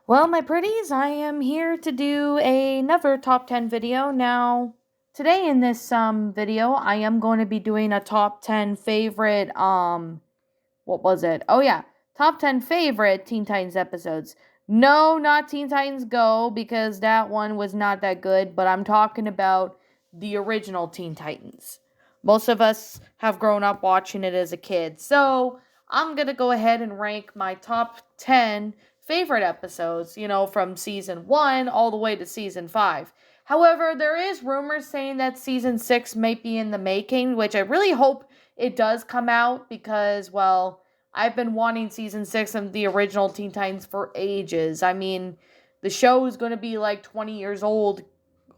Well, my pretties, I am here to do another top 10 video. Now, today in this video, I am going to be doing a top 10 favorite what was it? Oh yeah, top 10 favorite Teen Titans episodes. No, not Teen Titans Go because that one was not that good, but I'm talking about the original Teen Titans. Most of us have grown up watching it as a kid. So, I'm going to go ahead and rank my top 10 favorite episodes, from season 1 all the way to season 5. However, there is rumors saying that season 6 might be in the making, which I really hope it does come out because, well, I've been wanting season 6 of the original Teen Titans for ages. I mean, the show is going to be like 20 years old,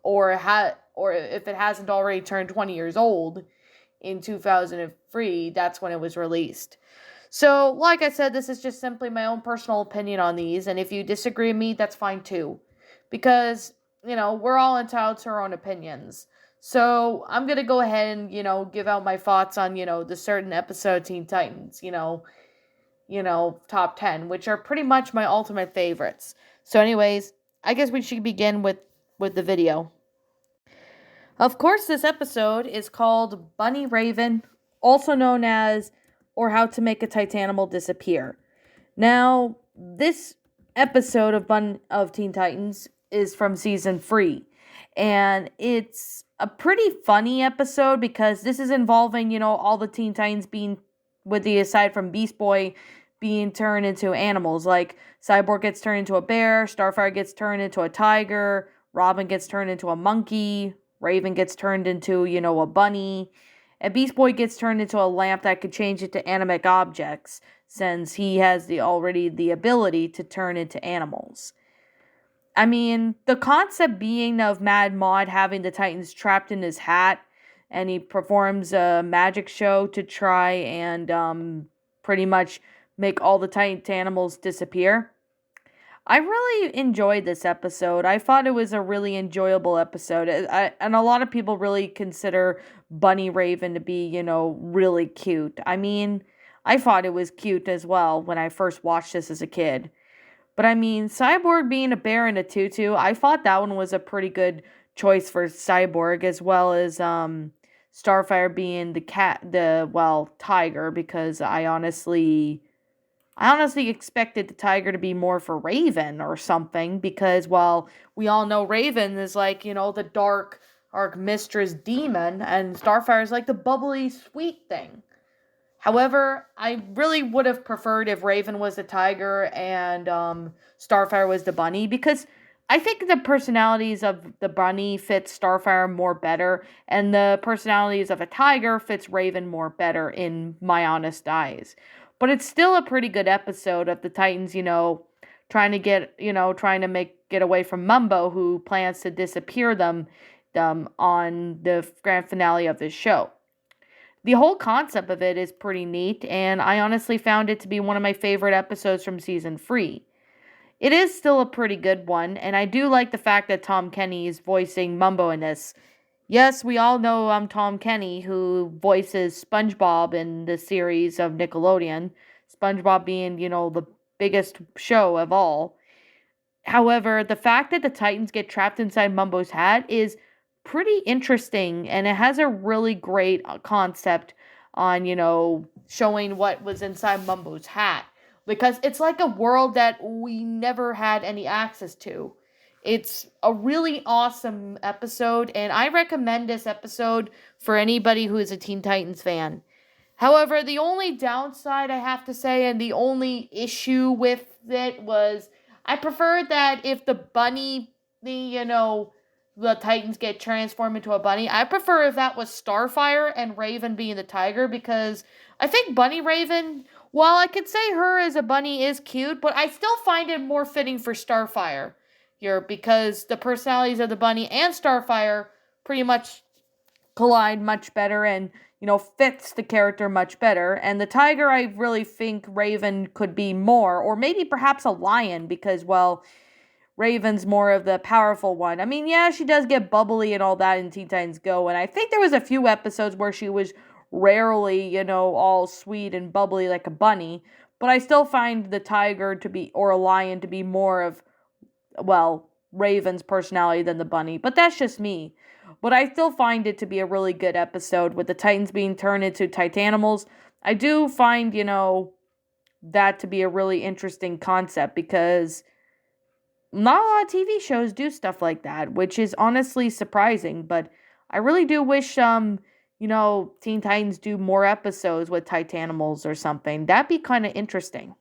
or if it hasn't already turned 20 years old in 2003, that's when it was released. So, like I said, this is just simply my own personal opinion on these, and if you disagree with me, that's fine too. Because, we're all entitled to our own opinions. So, I'm going to go ahead and, give out my thoughts on, the certain episode of Teen Titans, top 10, which are pretty much my ultimate favorites. So, anyways, I guess we should begin with the video. Of course, this episode is called Bunny Raven, also known as Or How to Make a Titanimal Disappear. Now, this episode of Teen Titans is from season 3, and it's a pretty funny episode because this is involving, all the Teen Titans being, with the aside from Beast Boy, being turned into animals. Like, Cyborg gets turned into a bear, Starfire gets turned into a tiger, Robin gets turned into a monkey, Raven gets turned into, a bunny, and Beast Boy gets turned into a lamp that could change into animate objects, since he has already the ability to turn into animals. I mean, the concept being of Mad Mod having the Titans trapped in his hat, and he performs a magic show to try and pretty much make all the Titanimals disappear. I really enjoyed this episode. I thought it was a really enjoyable episode. And a lot of people really consider Bunny Raven to be, really cute. I mean, I thought it was cute as well when I first watched this as a kid. But I mean, Cyborg being a bear in a tutu, I thought that one was a pretty good choice for Cyborg, as well as Starfire being tiger, because I honestly expected the tiger to be more for Raven or something because, well, we all know Raven is like, the dark mistress demon, and Starfire is like the bubbly, sweet thing. However, I really would have preferred if Raven was the tiger and Starfire was the bunny, because I think the personalities of the bunny fits Starfire more better, and the personalities of a tiger fits Raven more better in my honest eyes. But it's still a pretty good episode of the Titans, trying to get away from Mumbo, who plans to disappear them on the grand finale of this show. The whole concept of it is pretty neat, and I honestly found it to be one of my favorite episodes from season 3. It is still a pretty good one, and I do like the fact that Tom Kenny is voicing Mumbo in this. Yes, we all know I'm Tom Kenny, who voices SpongeBob in the series of Nickelodeon. SpongeBob being, the biggest show of all. However, the fact that the Titans get trapped inside Mumbo's hat is pretty interesting, and it has a really great concept on, showing what was inside Mumbo's hat. Because it's like a world that we never had any access to. It's a really awesome episode, and I recommend this episode for anybody who is a Teen Titans fan. However, the only downside I have to say, and the only issue with it was, I preferred that if the bunny, the Titans get transformed into a bunny, I prefer if that was Starfire and Raven being the tiger, because I think Bunny Raven, while I could say her as a bunny is cute, but I still find it more fitting for Starfire here, because the personalities of the bunny and Starfire pretty much collide much better and, fits the character much better. And the tiger, I really think Raven could be more, or maybe perhaps a lion, because, well, Raven's more of the powerful one. I mean, yeah, she does get bubbly and all that in Teen Titans Go, and I think there was a few episodes where she was rarely, all sweet and bubbly like a bunny, but I still find the tiger to be, or a lion to be more of Raven's personality than the bunny, but that's just me. But I still find it to be a really good episode with the Titans being turned into Titanimals. I do find, that to be a really interesting concept because not a lot of TV shows do stuff like that, which is honestly surprising, but I really do wish Teen Titans do more episodes with Titanimals or something. That'd be kind of interesting.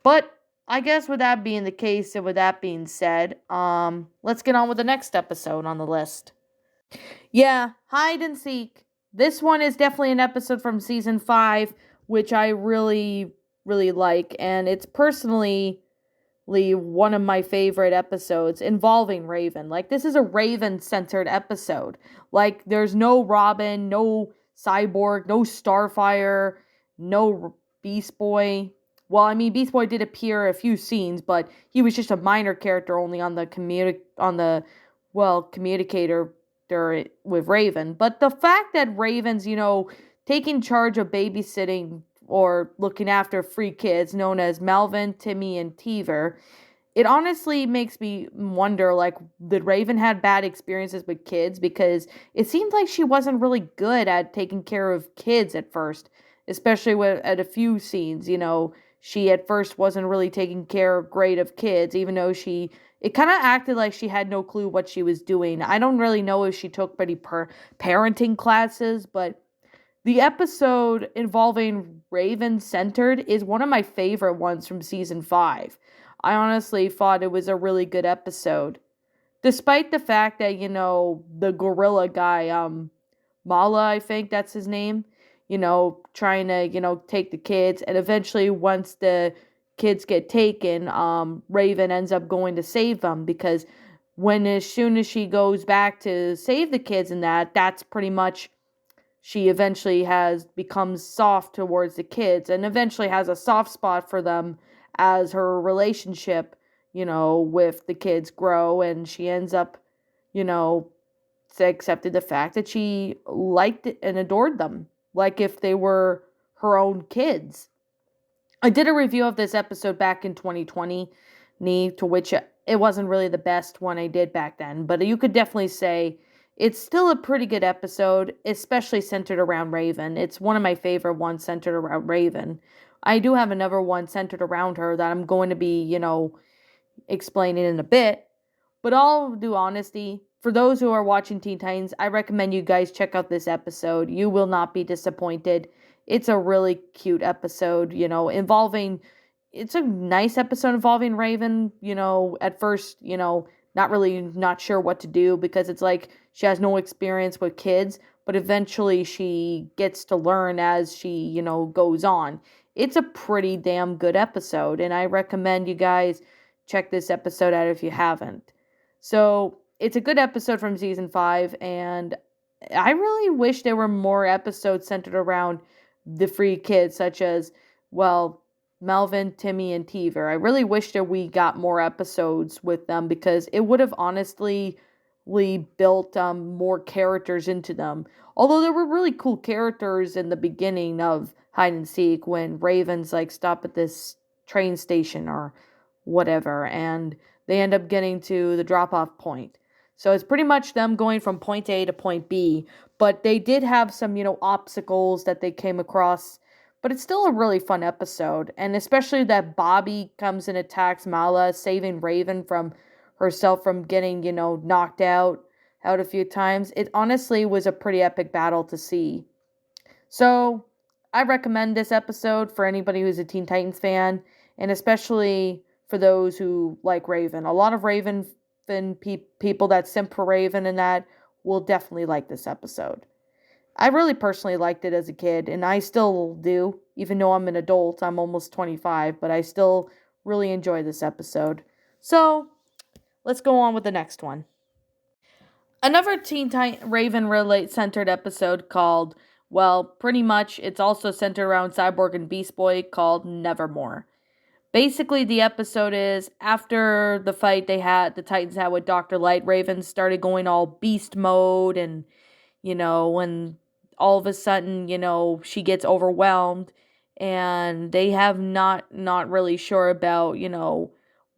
But I guess with that being the case and with that being said, let's get on with the next episode on the list. Yeah, hide and seek. This one is definitely an episode from season 5, which I really, really like, and it's personally one of my favorite episodes involving Raven. Like, this is a Raven centered episode. Like, there's no Robin, no Cyborg, no Starfire, no Beast Boy. Well, I mean, Beast Boy did appear a few scenes, but he was just a minor character only on the communicator with Raven. But the fact that Raven's, taking charge of babysitting or looking after free kids known as Melvin, Timmy, and Teaver, it honestly makes me wonder, like, did Raven had bad experiences with kids? Because it seemed like she wasn't really good at taking care of kids at first, especially at a few scenes, she at first wasn't really taking care great of kids, even though it kind of acted like she had no clue what she was doing. I don't really know if she took many parenting classes, but the episode involving Raven centered is one of my favorite ones from season 5. I honestly thought it was a really good episode. Despite the fact that, the gorilla guy, Mala, I think that's his name, trying to, take the kids. And eventually, once the kids get taken, Raven ends up going to save them because as soon as she goes back to save the kids and that's pretty much she eventually becomes soft towards the kids and eventually has a soft spot for them as her relationship, with the kids grow, and she ends up, accepted the fact that she liked and adored them, like if they were her own kids. I did a review of this episode back in 2020, to which it wasn't really the best one I did back then, but you could definitely say it's still a pretty good episode, especially centered around Raven. It's one of my favorite ones centered around Raven. I do have another one centered around her that I'm going to be, explaining in a bit. But all due honesty, for those who are watching Teen Titans, I recommend you guys check out this episode. You will not be disappointed. It's a really cute episode, it's a nice episode involving Raven, at first, not sure what to do because it's like she has no experience with kids, but eventually she gets to learn as she, goes on. It's a pretty damn good episode, and I recommend you guys check this episode out if you haven't. So, it's a good episode from season 5, and I really wish there were more episodes centered around the free kids, such as, Melvin, Timmy, and Teaver. I really wish that we got more episodes with them because it would have honestly built more characters into them. Although there were really cool characters in the beginning of Hide and Seek when Raven's like stop at this train station or whatever and they end up getting to the drop-off point. So it's pretty much them going from point A to point B, but they did have some, obstacles that they came across. But it's still a really fun episode, and especially that Bobby comes and attacks Mala, saving Raven from herself from getting, knocked out a few times. It honestly was a pretty epic battle to see. So, I recommend this episode for anybody who's a Teen Titans fan, and especially for those who like Raven. A lot of Raven people that simp for Raven and that will definitely like this episode. I really personally liked it as a kid, and I still do, even though I'm an adult. I'm almost 25, but I still really enjoy this episode. So, let's go on with the next one. Another Teen Titan Raven centered episode called, pretty much it's also centered around Cyborg and Beast Boy, called Nevermore. Basically, the episode is after the fight the Titans had with Dr. Light, Raven started going all beast mode and, when all of a sudden, she gets overwhelmed and they have not really sure about,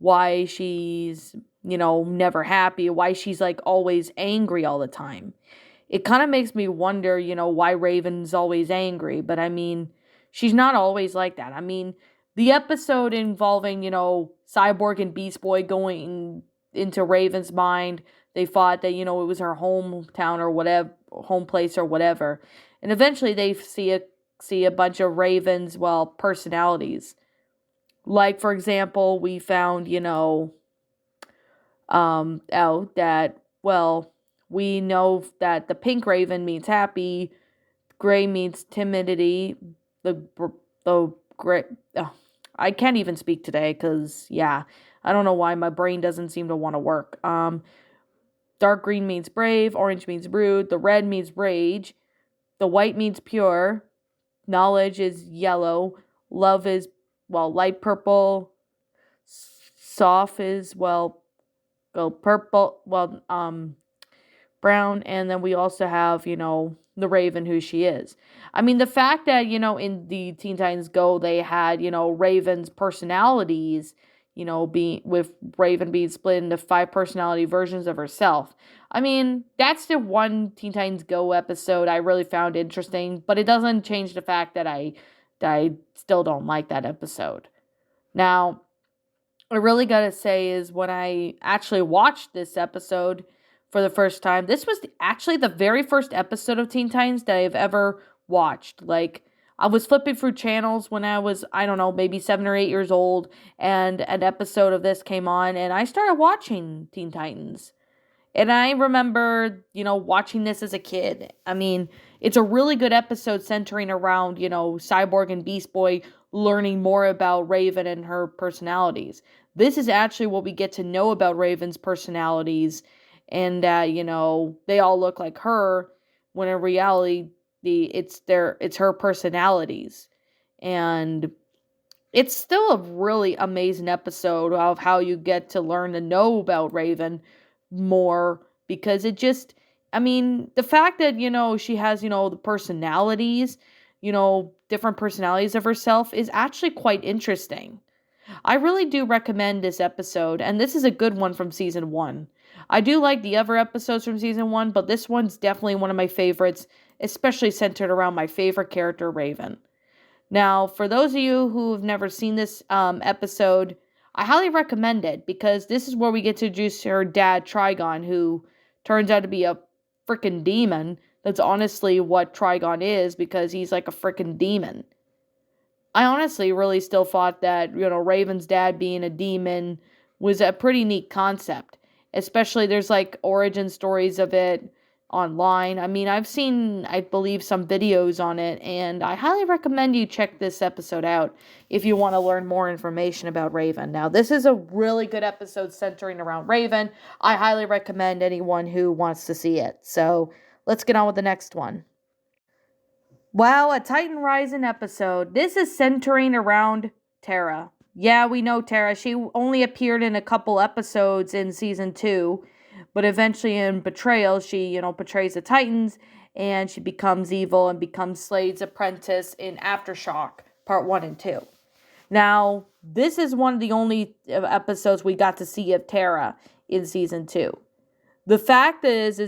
why she's, never happy, why she's like always angry all the time. It kind of makes me wonder, why Raven's always angry, but I mean, she's not always like that. I mean, the episode involving, Cyborg and Beast Boy going into Raven's mind, they thought that, it was her hometown or whatever, home place or whatever. And eventually they see a bunch of Raven's, personalities. Like, for example, we found, out that, we know that the pink raven means happy, gray means timidity, the gray, oh, I can't even speak today because, yeah, I don't know why my brain doesn't seem to want to work. Dark green means brave, orange means rude, the red means rage, the white means pure, knowledge is yellow, love is, light purple, soft is, purple, brown, and then we also have, the Raven, who she is. I mean, the fact that, in the Teen Titans Go, they had, Raven's personalities, being with Raven being split into 5 personality versions of herself. I mean, that's the one Teen Titans Go episode I really found interesting, but it doesn't change the fact that I still don't like that episode. Now, I really gotta say is when I actually watched this episode for the first time, this was actually the very first episode of Teen Titans that I've ever watched. Like, I was flipping through channels when I was, I don't know, maybe 7 or 8 years old, and an episode of this came on, and I started watching Teen Titans. And I remember, watching this as a kid. I mean, it's a really good episode centering around, Cyborg and Beast Boy learning more about Raven and her personalities. This is actually what we get to know about Raven's personalities, and that, they all look like her, when in reality, it's her personalities. And it's still a really amazing episode of how you get to learn to know about Raven more, because it just, I mean, the fact that, she has, the personalities, different personalities of herself is actually quite interesting. I really do recommend this episode, and this is a good one from season 1. I do like the other episodes from season 1, but this one's definitely one of my favorites, especially centered around my favorite character, Raven. Now, for those of you who have never seen this episode, I highly recommend it, because this is where we get to introduce her dad, Trigon, who turns out to be a freaking demon. That's honestly what Trigon is, because he's like a freaking demon. I honestly really still thought that, Raven's dad being a demon was a pretty neat concept. Especially there's like origin stories of it online. I mean, I've seen, I believe, some videos on it, and I highly recommend you check this episode out if you want to learn more information about Raven. Now, this is a really good episode centering around Raven. I highly recommend anyone who wants to see it. So, let's get on with the next one. Wow, a Titan Rising episode. This is centering around Terra. Yeah, we know Terra. She only appeared in a couple episodes in season 2, but eventually in Betrayal, she, betrays the Titans, and she becomes evil and becomes Slade's apprentice in Aftershock, part 1 and 2. Now, this is one of the only episodes we got to see of Terra in season 2. The fact is,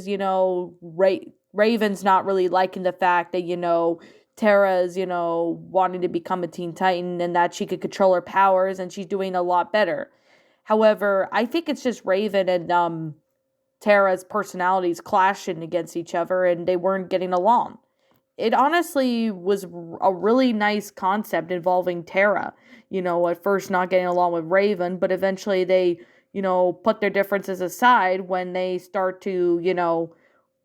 Raven's not really liking the fact that, Terra's, wanting to become a Teen Titan, and that she could control her powers, and she's doing a lot better. However, I think it's just Raven and Terra's personalities clashing against each other, and they weren't getting along. It honestly was a really nice concept involving Terra. At first not getting along with Raven, but eventually they, put their differences aside when they start to,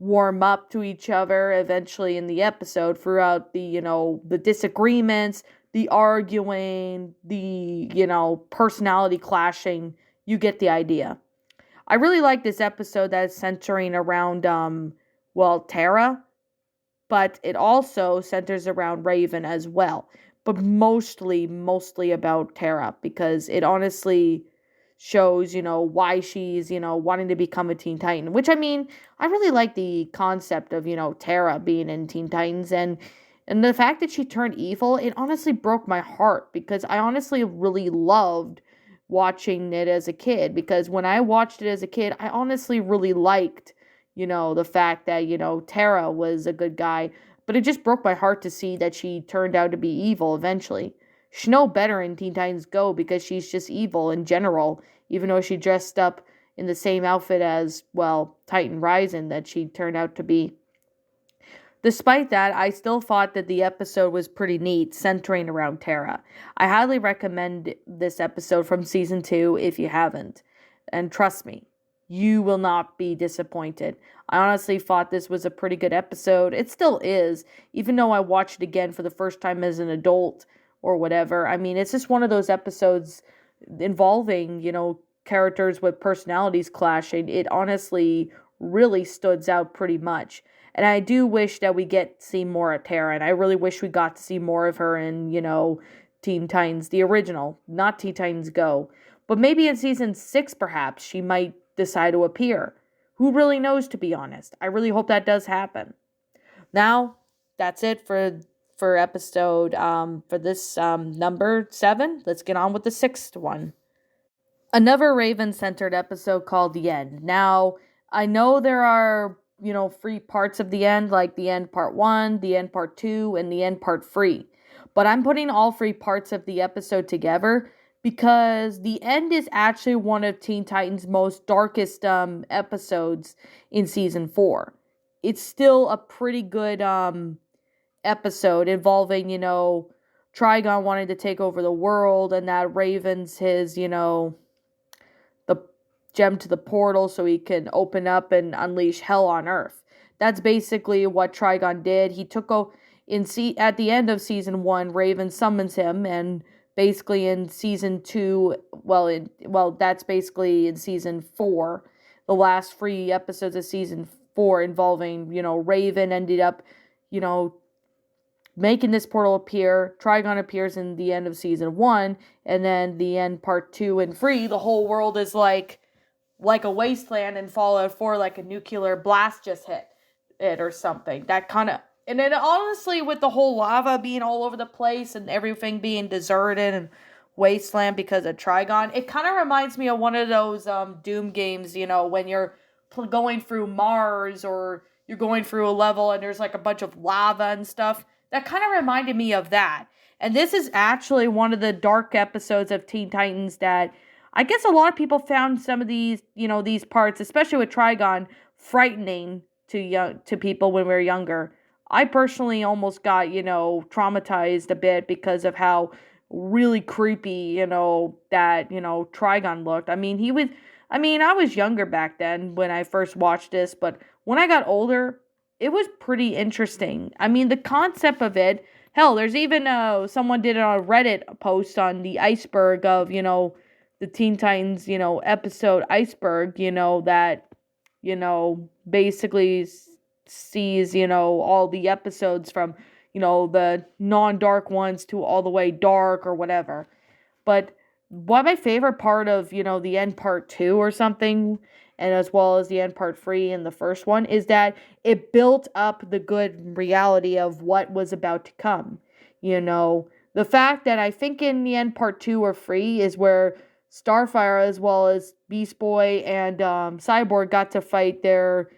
warm up to each other eventually in the episode, throughout the, the disagreements, the arguing, the, personality clashing. You get the idea. I really like this episode that's centering around, Terra, but it also centers around Raven as well. But mostly about Terra, because it honestly shows, why she's, wanting to become a Teen Titan. Which, I mean, I really like the concept of, Terra being in Teen Titans, and the fact that she turned evil, it honestly broke my heart, because I honestly really loved watching it as a kid, because when I watched it as a kid, I honestly really liked, the fact that, Tara was a good guy, but it just broke my heart to see that she turned out to be evil eventually. She's no better in Teen Titans Go because she's just evil in general, even though she dressed up in the same outfit as, well, Titan Rising that she turned out to be. Despite that, I still thought that the episode was pretty neat, centering around Tara. I highly recommend this episode from season 2 if you haven't. And trust me, you will not be disappointed. I honestly thought this was a pretty good episode. It still is, even though I watched it again for the first time as an adult or whatever. I mean, it's just one of those episodes involving, characters with personalities clashing. It honestly really stood out pretty much. And I do wish that we get to see more of Tara, and I really wish we got to see more of her in, Teen Titans, the original, not Teen Titans Go. But maybe in season 6, perhaps, she might decide to appear. Who really knows, to be honest? I really hope that does happen. Now, that's it for episode, for this number 7. Let's get on with the 6th one. Another Raven-centered episode called The End. Now, I know there are 3 parts of The End, like The End Part 1, The End Part 2, and The End Part 3. But I'm putting all 3 parts of the episode together because The End is actually one of Teen Titans' most darkest episodes in Season 4. It's still a pretty good episode involving, Trigon wanting to take over the world, and that Raven's his, the gem to the portal so he can open up and unleash hell on Earth. That's basically what Trigon did. He took at the end of season 1, Raven summons him, and basically in season 2, that's basically in season 4, the last 3 episodes of season 4 involving, Raven ended up, making this portal appear. Trigon appears in the end of season 1, and then the end part 2 and 3, the whole world is like a wasteland, and Fallout 4, like a nuclear blast just hit it or something. That kind of, and then honestly, with the whole lava being all over the place and everything being deserted and wasteland because of Trigon, it kind of reminds me of one of those Doom games, when you're going through Mars, or you're going through a level and there's like a bunch of lava and stuff. That kind of reminded me of that. And this is actually one of the dark episodes of Teen Titans that I guess a lot of people found some of these, these parts, especially with Trigon, frightening to people when we were younger. I personally almost got, traumatized a bit because of how really creepy, that, Trigon looked. I was younger back then when I first watched this, but when I got older, it was pretty interesting. I mean, the concept of it, hell, there's even, someone did it on a Reddit post on the iceberg of, the Teen Titans, episode Iceberg, that, basically sees, all the episodes from, the non-dark ones to all the way dark or whatever. But one of my favorite part of, the end part 2 or something, and as well as the end part 3 and the first one, is that it built up the good reality of what was about to come. The fact that I think in the end part 2 or 3 is where Starfire as well as Beast Boy and Cyborg got to fight their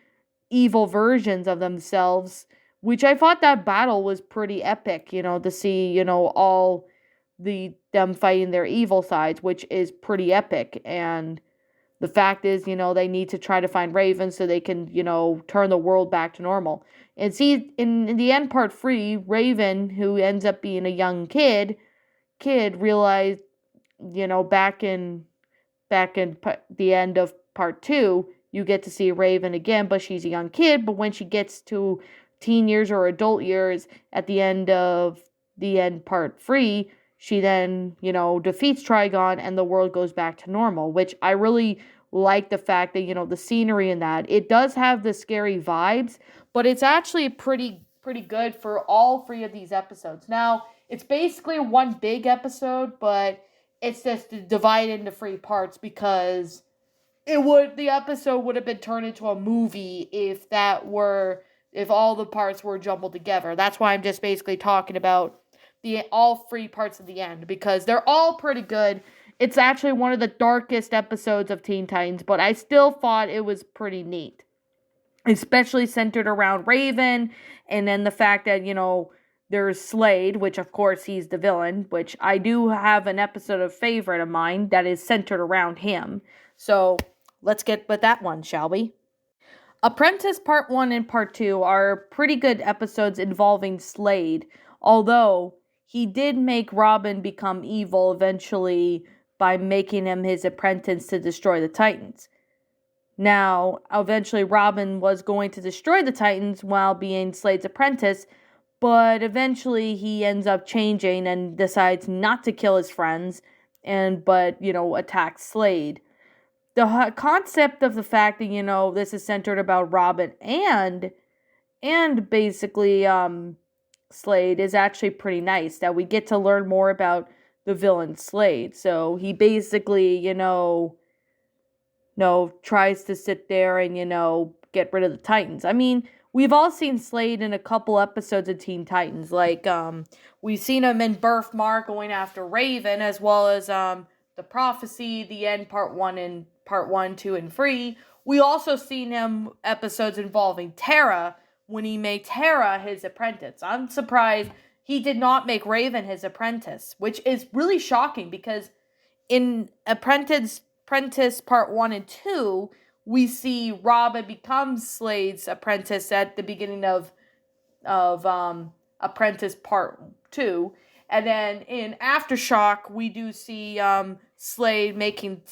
evil versions of themselves, which I thought that battle was pretty epic, to see, all them fighting their evil sides, which is pretty epic. And the fact is, they need to try to find Raven so they can, turn the world back to normal. And see, in the end part 3, Raven, who ends up being a young kid realized, back in the end of part 2, you get to see Raven again, but she's a young kid. But when she gets to teen years or adult years at the end of the end part 3, she then, defeats Trigon and the world goes back to normal, which I really like the fact that, the scenery in that. It does have the scary vibes, but it's actually pretty good for all 3 of these episodes. Now, it's basically one big episode, but it's just divided into 3 parts because the episode would have been turned into a movie if all the parts were jumbled together. That's why I'm just basically talking about all 3 parts of the end, because they're all pretty good, It's actually one of the darkest episodes of Teen Titans, but I still thought it was pretty neat, especially centered around Raven, and then the fact that, there's Slade, which of course he's the villain, which I do have an episode of favorite of mine that is centered around him. So let's get with that one, shall we? Apprentice Part 1 and Part 2 are pretty good episodes involving Slade, although he did make Robin become evil eventually by making him his apprentice to destroy the Titans. Now, eventually Robin was going to destroy the Titans while being Slade's apprentice, but eventually he ends up changing and decides not to kill his friends but attacks Slade. The concept of the fact that this is centered about Robin and basically Slade is actually pretty nice, that we get to learn more about the villain Slade. So he basically tries to sit there and get rid of the Titans. I mean, we've all seen Slade in a couple episodes of Teen Titans. Like we've seen him in Birthmark going after Raven, as well as The Prophecy, The End, Part 1 and Part 1, 2, and 3. We also seen him episodes involving Tara, when he made Tara his apprentice. I'm surprised he did not make Raven his apprentice, which is really shocking, because in Apprentice Part 1 and 2, we see Robin becomes Slade's apprentice at the beginning of Apprentice Part 2. And then in Aftershock, we do see Slade making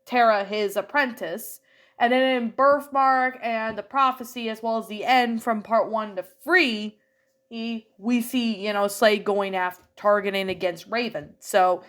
Tara his apprentice. And then in Birthmark and The Prophecy, as well as The End from Part 1 to 3, we see, Slade going after, targeting against Raven. So,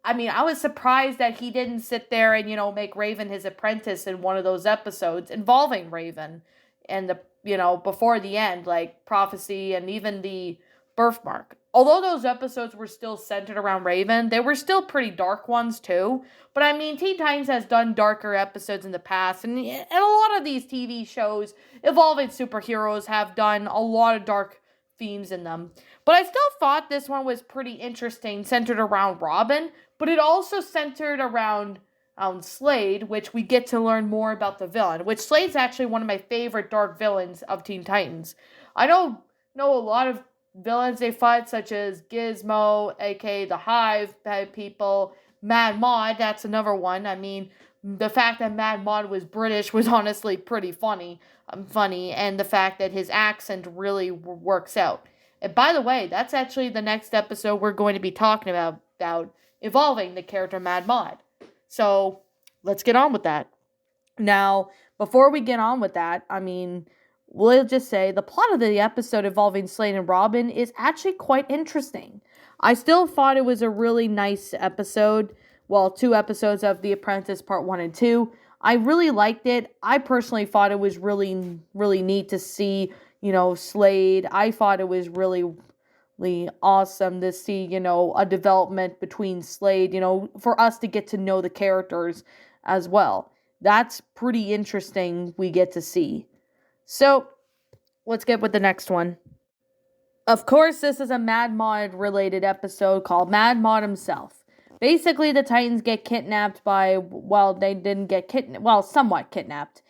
I mean, I was surprised that he didn't sit there and, make Raven his apprentice in one of those episodes involving Raven. And before the end, like Prophecy and even the Birthmark. Although those episodes were still centered around Raven, they were still pretty dark ones too. But I mean, Teen Titans has done darker episodes in the past, and a lot of these TV shows involving superheroes have done a lot of dark themes in them. But I still thought this one was pretty interesting, centered around Robin, but it also centered around Slade, which we get to learn more about the villain, which Slade's actually one of my favorite dark villains of Teen Titans. I know a lot of villains they fight, such as Gizmo, aka the Hive people, Mad Mod, that's another one. I mean, the fact that Mad Mod was British was honestly pretty funny, and the fact that his accent really works out. And by the way, that's actually the next episode we're going to be talking about evolving the character Mad Mod. So, let's get on with that. Now, before we get on with that, I mean, we'll just say the plot of the episode involving Slade and Robin is actually quite interesting. I still thought it was a really nice episode. Well, 2 episodes of The Apprentice Part 1 and 2. I really liked it. I personally thought it was really, really neat to see, Slade. I thought it was really, really awesome to see, a development between Slade, for us to get to know the characters as well. That's pretty interesting we get to see. So, let's get with the next one. Of course, this is a Mad Mod related episode called Mad Mod Himself. Basically, the Titans get kidnapped they didn't get kidnapped, somewhat kidnapped.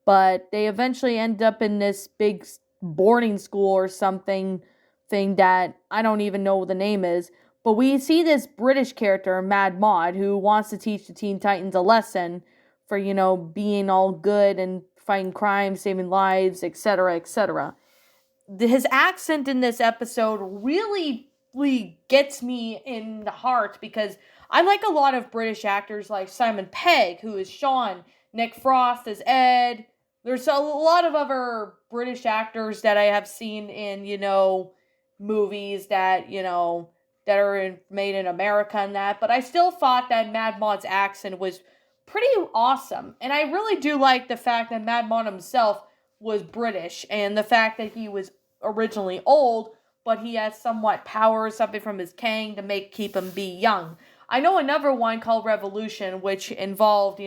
But they eventually end up in this big boarding school or something thing that I don't even know what the name is. But we see this British character, Mad Mod, who wants to teach the Teen Titans a lesson for, being all good and fighting crime, saving lives, etc., etc. His accent in this episode really gets me in the heart, because I like a lot of British actors like Simon Pegg, who is Sean, Nick Frost as Ed. There's a lot of other British actors that I have seen in, movies that, that are made in America and that. But I still thought that Mad Mod's accent was pretty awesome. And I really do like the fact that Mad Mod himself was British, and the fact that he was originally old, but he has somewhat power or something from his cane to keep him be young. I know another one called Revolution, which involved,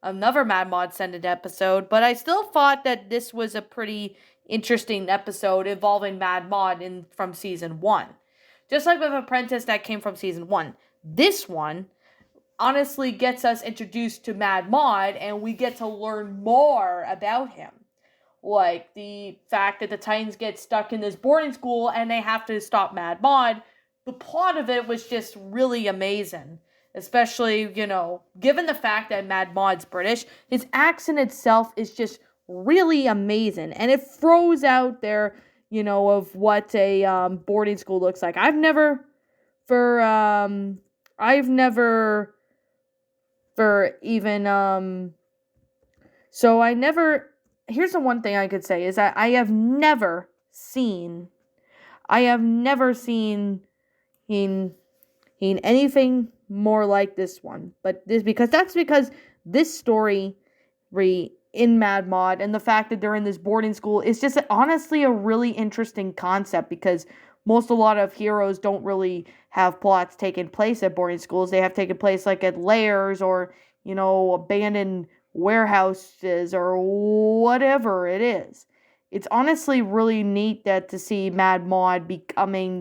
another Mad Mod Sended episode, but I still thought that this was a pretty interesting episode involving Mad Mod from Season 1. Just like with Apprentice that came from Season 1. This one honestly gets us introduced to Mad Mod, and we get to learn more about him. Like the fact that the Titans get stuck in this boarding school and they have to stop Mad Mod. The plot of it was just really amazing. Especially, given the fact that Mad Mod's British, his accent itself is just really amazing. And it throws out there, of what a boarding school looks like. I've never, so here's the one thing I could say is that I have never seen in anything more like this one. But that's because this story in Mad Mod and the fact that they're in this boarding school is just honestly a really interesting concept, because a lot of heroes don't really have plots taking place at boarding schools. They have taken place like at lairs or, abandoned warehouses or whatever it is. It's honestly really neat to see Mad Mod becoming,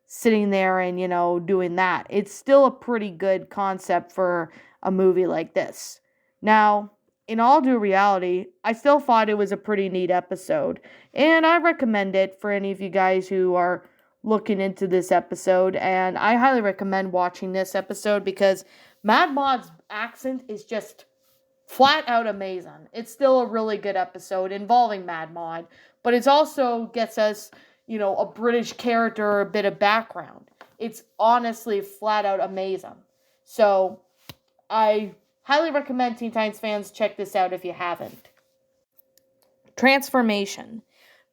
sitting there and, doing that. It's still a pretty good concept for a movie like this. Now, in all due reality, I still thought it was a pretty neat episode, and I recommend it for any of you guys who are looking into this episode, and I highly recommend watching this episode because Mad Mod's accent is just flat out amazing. It's still a really good episode involving Mad Mod, but it also gets us, a British character, a bit of background. It's honestly flat out amazing. So, I highly recommend Teen Titans fans check this out if you haven't. Transformation.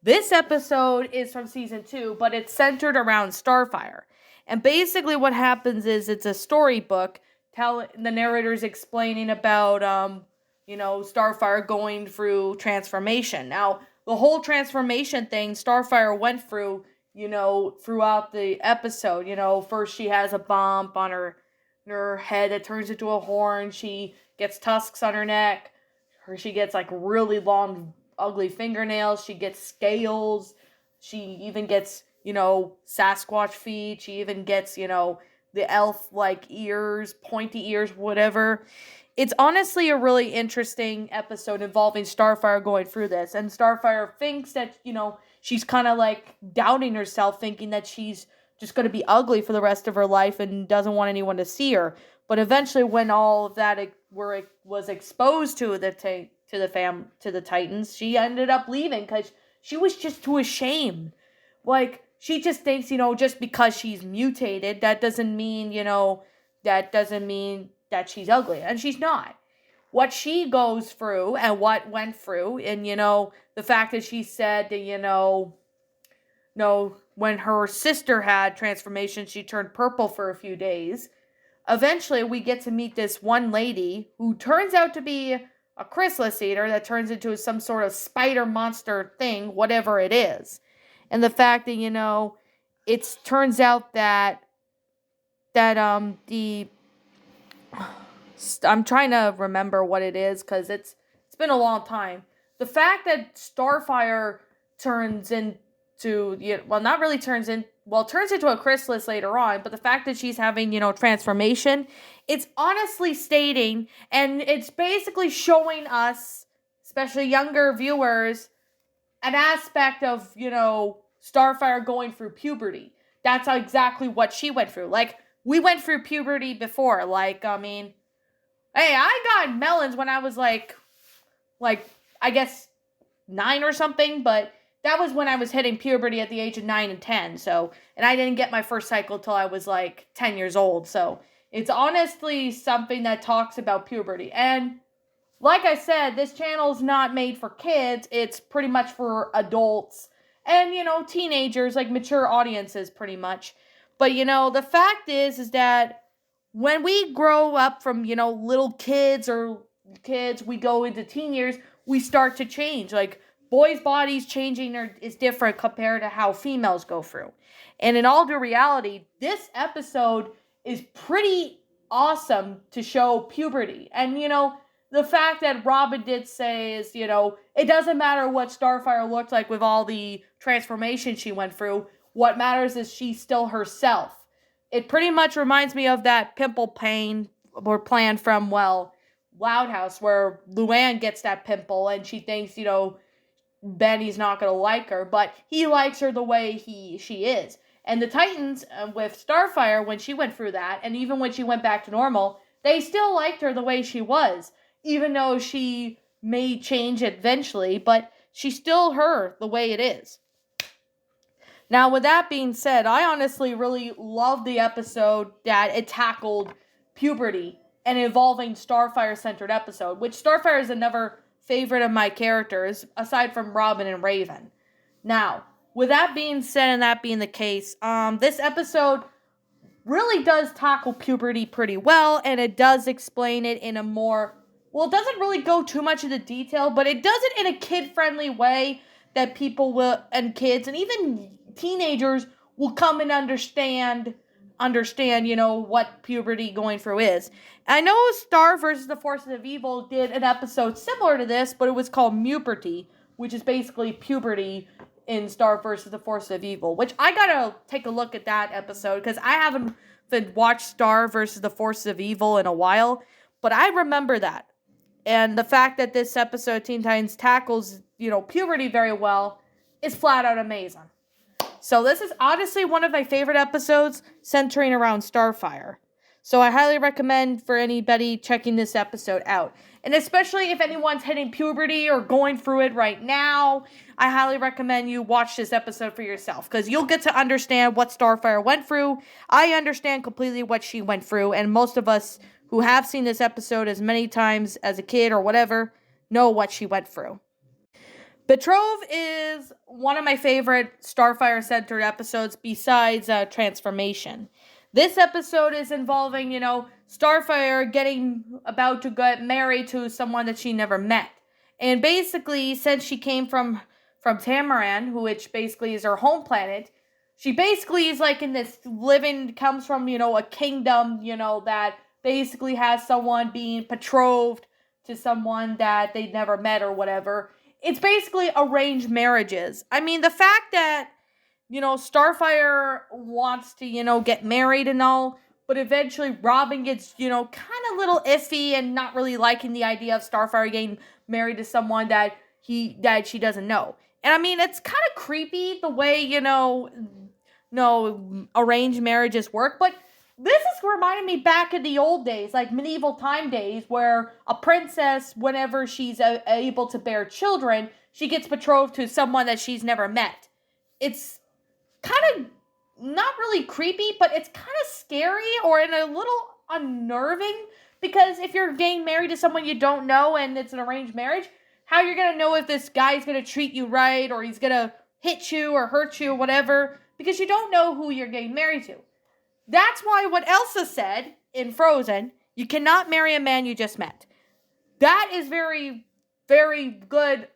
This episode is from season 2, but it's centered around Starfire. And basically what happens is it's a storybook. The narrator's explaining about, Starfire going through transformation. Now, the whole transformation thing Starfire went through, throughout the episode. First she has a bump on her head that turns into a horn. She gets tusks on her neck. She gets like really long, ugly fingernails. She gets scales. She even gets, Sasquatch feet. She even gets, the elf-like ears, pointy ears, whatever. It's honestly a really interesting episode involving Starfire going through this. And Starfire thinks that, she's kind of like doubting herself, thinking that she's just going to be ugly for the rest of her life and doesn't want anyone to see her. But eventually, when all of that was exposed to the Titans, she ended up leaving because she was just too ashamed. Like, she just thinks, just because she's mutated, that doesn't mean that she's ugly, and she's not. What she goes through and what went through, and the fact that she said that when her sister had transformation, she turned purple for a few days. Eventually, we get to meet this one lady who turns out to be a chrysalis eater that turns into some sort of spider monster thing, whatever it is. And the fact that, it turns out that I'm trying to remember what it is because it's been a long time. The fact that Starfire turns into a chrysalis later on, but the fact that she's having, transformation, it's honestly stating, and it's basically showing us, especially younger viewers, an aspect of, Starfire going through puberty. That's exactly what she went through. Like, we went through puberty before. Like, hey, I got melons when I was like, I guess 9 or something, but that was when I was hitting puberty at the age of 9 and 10, so, and I didn't get my first cycle till I was, 10 years old, so, it's honestly something that talks about puberty, and, like I said, this channel's not made for kids, it's pretty much for adults, and, teenagers, mature audiences, pretty much, but, the fact is that when we grow up from, little kids, we go into teen years, we start to change, boys' bodies changing is different compared to how females go through. And in all due reality, this episode is pretty awesome to show puberty. And, the fact that Robin did say is, it doesn't matter what Starfire looked like with all the transformation she went through. What matters is she's still herself. It pretty much reminds me of that pimple pain or plan from, well, Loud House, where Luann gets that pimple and she thinks, Benny's not going to like her, but he likes her the way she is. And the Titans, with Starfire, when she went through that, and even when she went back to normal, they still liked her the way she was, even though she may change eventually, but she's still her the way it is. Now, with that being said, I honestly really love the episode that it tackled puberty, an evolving Starfire-centered episode, which Starfire is another favorite of my characters, aside from Robin and Raven. Now, with that being said and that being the case, this episode really does tackle puberty pretty well, and it does explain it in a more, well, it doesn't really go too much into detail, but it does it in a kid-friendly way that people will, and kids, and even teenagers will come and understand, what puberty going through is. I know Star versus the Forces of Evil did an episode similar to this, but it was called Muperty, which is basically puberty in Star versus the Forces of Evil, which I gotta take a look at that episode, because I haven't watched Star versus the Forces of Evil in a while, but I remember that. And the fact that this episode, Teen Titans, tackles, puberty very well is flat out amazing. So this is honestly one of my favorite episodes centering around Starfire. So I highly recommend for anybody checking this episode out. And especially if anyone's hitting puberty or going through it right now, I highly recommend you watch this episode for yourself, because you'll get to understand what Starfire went through. I understand completely what she went through, and most of us who have seen this episode as many times as a kid or whatever know what she went through. Petrov is one of my favorite Starfire-centered episodes besides Transformation. This episode is involving, Starfire getting about to get married to someone that she never met. And basically, since she came from Tamaran, which basically is her home planet, she basically is like in this comes from, a kingdom, that basically has someone being betrothed to someone that they never met or whatever. It's basically arranged marriages. I mean, the fact that, Starfire wants to, get married and all, but eventually Robin gets, kind of little iffy and not really liking the idea of Starfire getting married to someone that she doesn't know. And I mean, it's kind of creepy the way, arranged marriages work, but this is reminding me back in the old days, like medieval time days, where a princess, whenever she's able to bear children, she gets betrothed to someone that she's never met. It's kind of not really creepy, but it's kind of scary or in a little unnerving, because if you're getting married to someone you don't know and it's an arranged marriage, how you're going to know if this guy's going to treat you right or he's going to hit you or hurt you or whatever, because you don't know who you're getting married to. That's why what Elsa said in Frozen, you cannot marry a man you just met. That is very, very good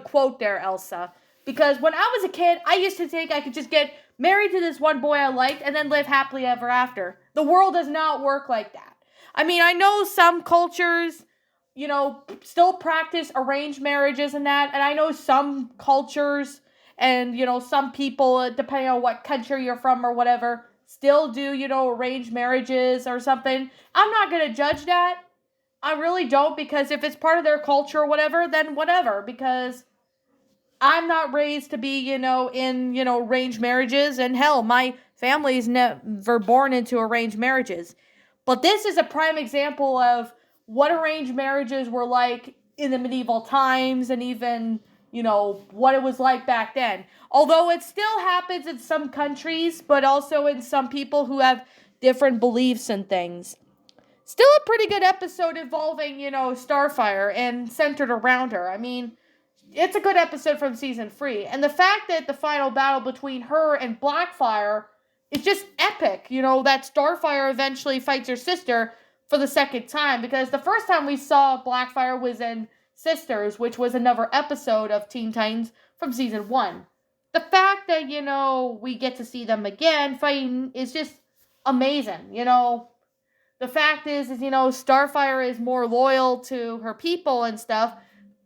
quote there, Elsa. Because when I was a kid, I used to think I could just get married to this one boy I liked and then live happily ever after. The world does not work like that. I mean, I know some cultures, still practice arranged marriages and that. And I know some cultures and, some people, depending on what country you're from or whatever, still do, arranged marriages or something. I'm not going to judge that. I really don't, because if it's part of their culture or whatever, then whatever, because I'm not raised to be, in, arranged marriages, and hell, my family's never born into arranged marriages. But this is a prime example of what arranged marriages were like in the medieval times, and even, what it was like back then. Although it still happens in some countries, but also in some people who have different beliefs and things. Still a pretty good episode involving, Starfire and centered around her. I mean, it's a good episode from season 3. And the fact that the final battle between her and Blackfire is just epic. That Starfire eventually fights her sister for the second time. Because the first time we saw Blackfire was in Sisters, which was another episode of Teen Titans from season 1. The fact that, we get to see them again fighting is just amazing. The fact is, Starfire is more loyal to her people and stuff.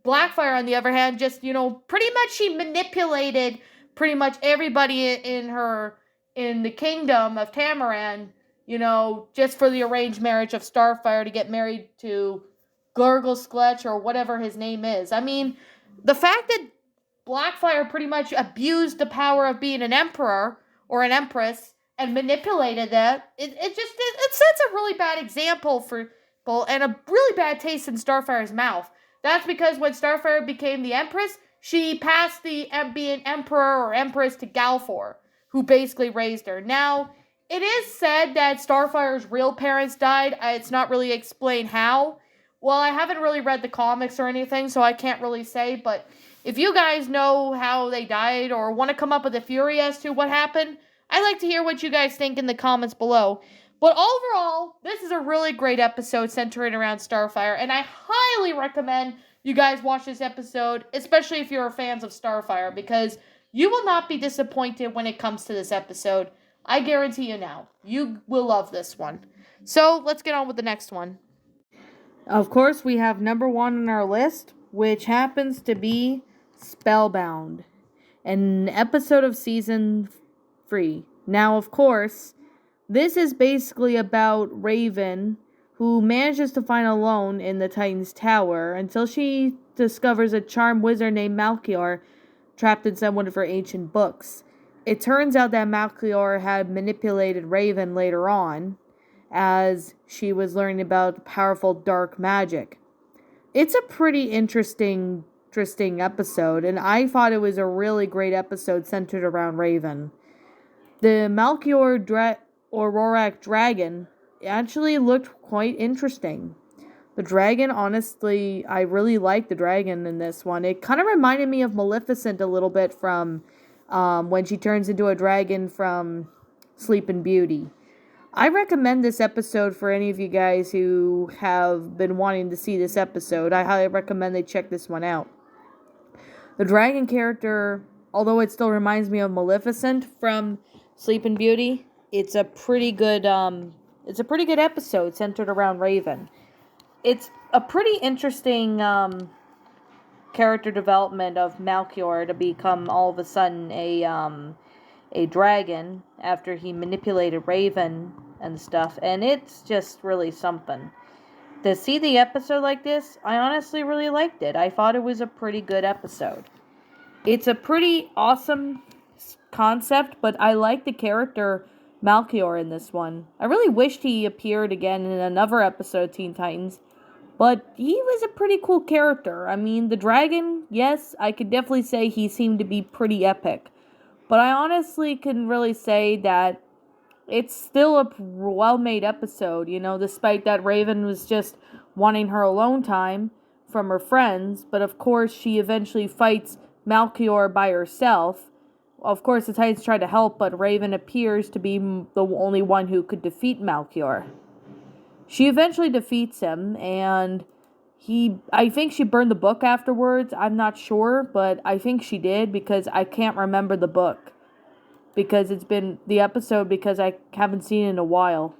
Blackfire, on the other hand, just, pretty much she manipulated pretty much everybody in her in the kingdom of Tamaran, just for the arranged marriage of Starfire to get married to Gurgle Skletch or whatever his name is. I mean, the fact that Blackfire pretty much abused the power of being an emperor or an empress and manipulated that, it sets a really bad example for people and a really bad taste in Starfire's mouth. That's because when Starfire became the empress, she passed the being emperor or empress to Galfor, who basically raised her. Now, it is said that Starfire's real parents died. It's not really explained how. Well, I haven't really read the comics or anything, so I can't really say, but if you guys know how they died or want to come up with a theory as to what happened, I'd like to hear what you guys think in the comments below. But overall, this is a really great episode centering around Starfire, and I highly recommend you guys watch this episode, especially if you're fans of Starfire, because you will not be disappointed when it comes to this episode. I guarantee you now. You will love this one. So, let's get on with the next one. Of course, we have number 1 on our list, which happens to be Spellbound, an episode of season 3. Now, of course, this is basically about Raven, who manages to find a loan in the Titan's Tower until she discovers a charmed wizard named Malchior trapped inside one of her ancient books. It turns out that Malchior had manipulated Raven later on, as she was learning about powerful dark magic. It's a pretty interesting episode, and I thought it was a really great episode centered around Raven. The Malchior Aurorac dragon actually looked quite interesting. The dragon, honestly, I really liked the dragon in this one. It kind of reminded me of Maleficent a little bit from when she turns into a dragon from Sleeping Beauty. I recommend this episode for any of you guys who have been wanting to see this episode. I highly recommend they check this one out. The dragon character, although it still reminds me of Maleficent from Sleeping Beauty, it's a pretty good episode centered around Raven. It's a pretty interesting character development of Malchior to become all of a sudden a dragon after he manipulated Raven and stuff, and it's just really something. To see the episode like this, I honestly really liked it. I thought it was a pretty good episode. It's a pretty awesome concept, but I like the character Malchior in this one. I really wished he appeared again in another episode of Teen Titans, but he was a pretty cool character. I mean, the dragon, yes, I could definitely say he seemed to be pretty epic. But I honestly can really say that it's still a well-made episode, despite that Raven was just wanting her alone time from her friends. But of course, she eventually fights Malchior by herself. Of course, the Titans try to help, but Raven appears to be the only one who could defeat Malchior. She eventually defeats him, and I think she burned the book afterwards. I'm not sure, but I think she did because I can't remember the book. Because it's been the episode because I haven't seen it in a while.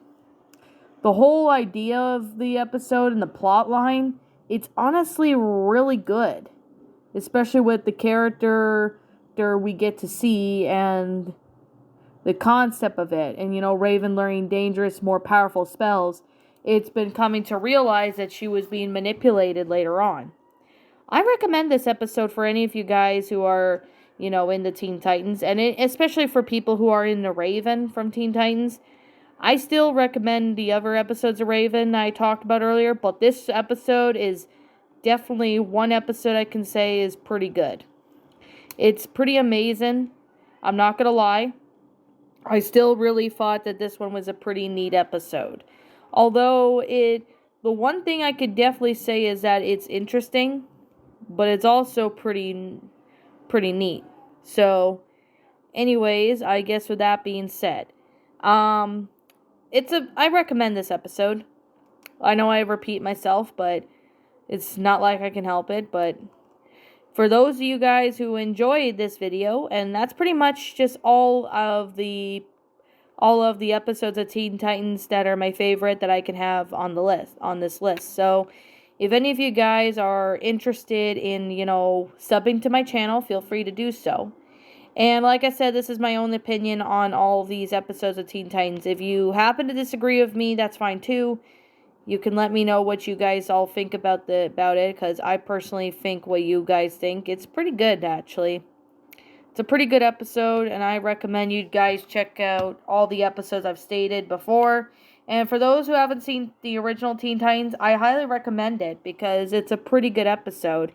The whole idea of the episode and the plot line, it's honestly really good. Especially with the character we get to see and the concept of it. And, Raven learning dangerous, more powerful spells. It's been coming to realize that she was being manipulated later on. I recommend this episode for any of you guys who are, in the Teen Titans, and especially for people who are in the Raven from Teen Titans. I still recommend the other episodes of Raven I talked about earlier, but this episode is definitely one episode I can say is pretty good. It's pretty amazing. I'm not gonna lie. I still really thought that this one was a pretty neat episode. Although the one thing I could definitely say is that it's interesting, but it's also pretty neat. So, anyways, I guess with that being said, I recommend this episode. I know I repeat myself, but it's not like I can help it. But for those of you guys who enjoyed this video, and that's pretty much just all of the episodes of Teen Titans that are my favorite that I can have on this list. So, if any of you guys are interested in, subbing to my channel, feel free to do so. And like I said, this is my own opinion on all these episodes of Teen Titans. If you happen to disagree with me, that's fine too. You can let me know what you guys all think about it, because I personally think what you guys think. It's pretty good, actually. It's a pretty good episode, and I recommend you guys check out all the episodes I've stated before. And for those who haven't seen the original Teen Titans, I highly recommend it because it's a pretty good episode,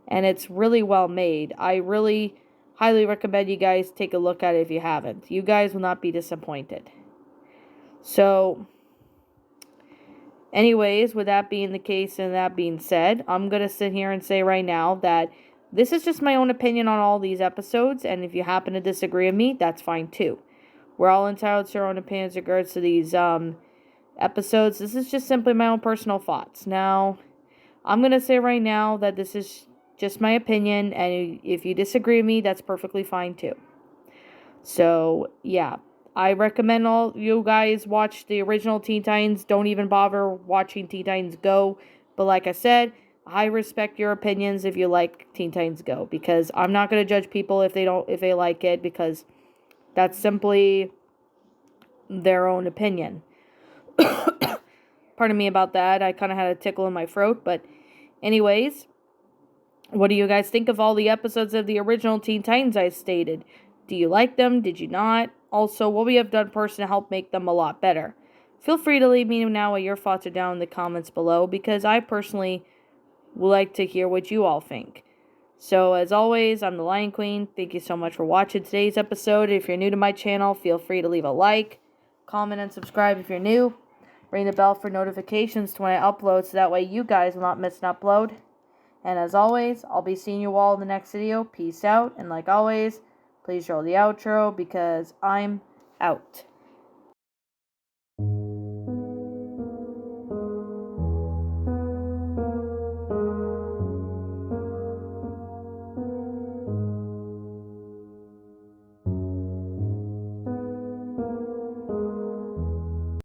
and it's really well made. I really highly recommend you guys take a look at it if you haven't. You guys will not be disappointed. So, anyways, with that being the case and that being said, I'm going to sit here and say right now that this is just my own opinion on all these episodes, and if you happen to disagree with me, that's fine too. We're all entitled to our own opinions in regards to these episodes. This is just simply my own personal thoughts. Now, I'm going to say right now that this is just my opinion, and if you disagree with me, that's perfectly fine too. So, yeah. I recommend all you guys watch the original Teen Titans. Don't even bother watching Teen Titans Go. But like I said, I respect your opinions if you like Teen Titans Go, because I'm not going to judge people if they like it, because that's simply their own opinion. Pardon me about that. I kind of had a tickle in my throat, but anyways, what do you guys think of all the episodes of the original Teen Titans I stated? Do you like them? Did you not? Also, what we have done personally to help make them a lot better. Feel free to leave me now what your thoughts are down in the comments below, because I personally would like to hear what you all think. So, as always, I'm the Lion Queen. Thank you so much for watching today's episode. If you're new to my channel, feel free to leave a like, comment, and subscribe if you're new. Ring the bell for notifications to when I upload, so that way you guys will not miss an upload. And as always, I'll be seeing you all in the next video. Peace out, and like always, please roll the outro, because I'm out.